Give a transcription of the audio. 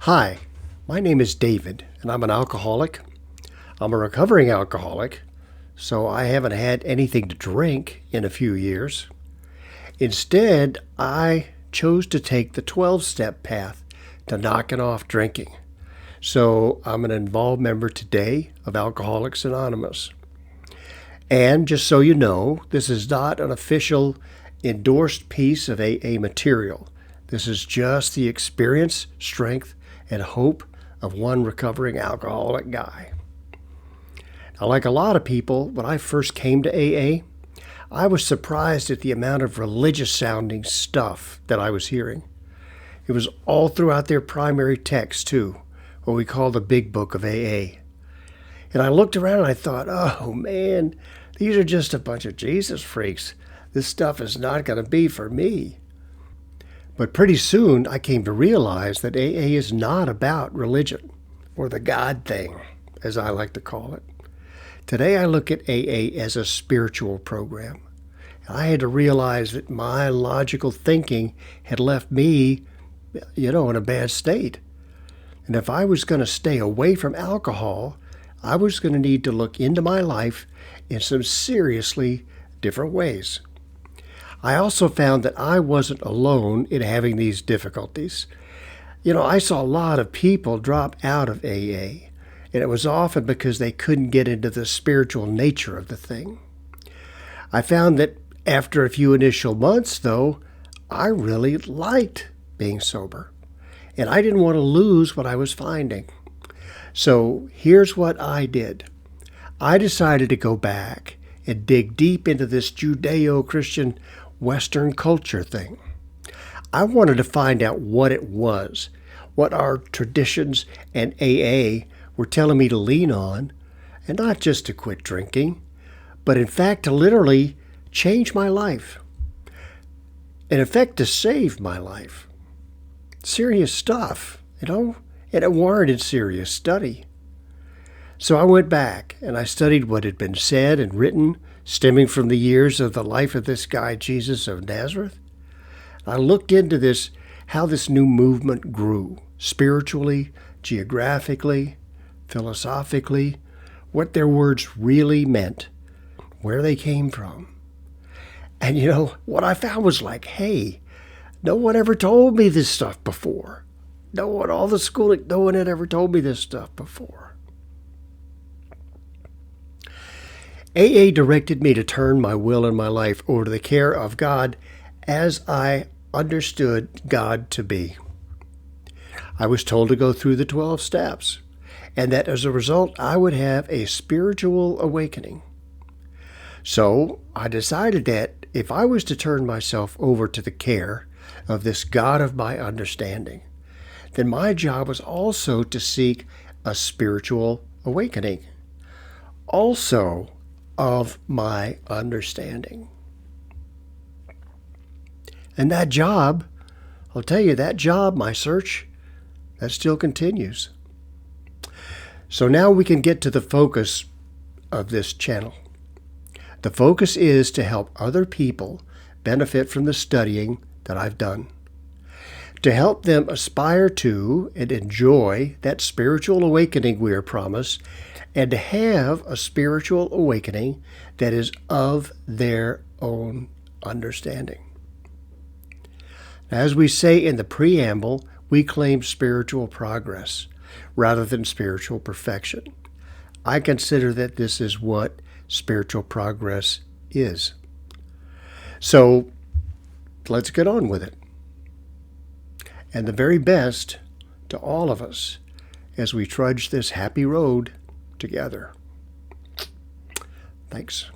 Hi, my name is David, and I'm an alcoholic. I'm a recovering alcoholic, so I haven't had anything to drink in a few years. Instead, I chose to take the 12-step path to knocking off drinking. So I'm an involved member today of Alcoholics Anonymous. And just so you know, this is not an official endorsed piece of AA material. This is just the experience, strength, and hope of one recovering alcoholic guy. Now, like a lot of people, when I first came to AA, I was surprised at the amount of religious-sounding stuff that I was hearing. It was all throughout their primary text, too, what we call the Big Book of AA. And I looked around and I thought, oh man, these are just a bunch of Jesus freaks. This stuff is not going to be for me. But pretty soon I came to realize that AA is not about religion, or the God thing, as I like to call it. Today I look at AA as a spiritual program. I had to realize that my logical thinking had left me, in a bad state. And if I was going to stay away from alcohol, I was going to need to look into my life in some seriously different ways. I also found that I wasn't alone in having these difficulties. I saw a lot of people drop out of AA, and it was often because they couldn't get into the spiritual nature of the thing. I found that after a few initial months, though, I really liked being sober, and I didn't want to lose what I was finding. So here's what I did. I decided to go back and dig deep into this Judeo-Christian Western culture thing. I wanted to find out what it was, what our traditions and AA were telling me to lean on, and not just to quit drinking, but in fact to literally change my life. In effect, to save my life. Serious stuff, and it warranted serious study. So I went back and I studied what had been said and written, stemming from the years of the life of this guy, Jesus of Nazareth. I looked into this, how this new movement grew, spiritually, geographically, philosophically, what their words really meant, where they came from. And what I found was like, hey, no one ever told me this stuff before. No one had ever told me this stuff before. AA directed me to turn my will and my life over to the care of God as I understood God to be. I was told to go through the 12 steps, and that as a result I would have a spiritual awakening. So I decided that if I was to turn myself over to the care of this God of my understanding, then my job was also to seek a spiritual awakening, also of my understanding. And that job, I'll tell you, my search, that still continues. So now we can get to the focus of this channel. The focus is to help other people benefit from the studying that I've done, to help them aspire to and enjoy that spiritual awakening we are promised, and to have a spiritual awakening that is of their own understanding. As we say in the preamble, we claim spiritual progress rather than spiritual perfection. I consider that this is what spiritual progress is. So let's get on with it. And the very best to all of us as we trudge this happy road together. Thanks.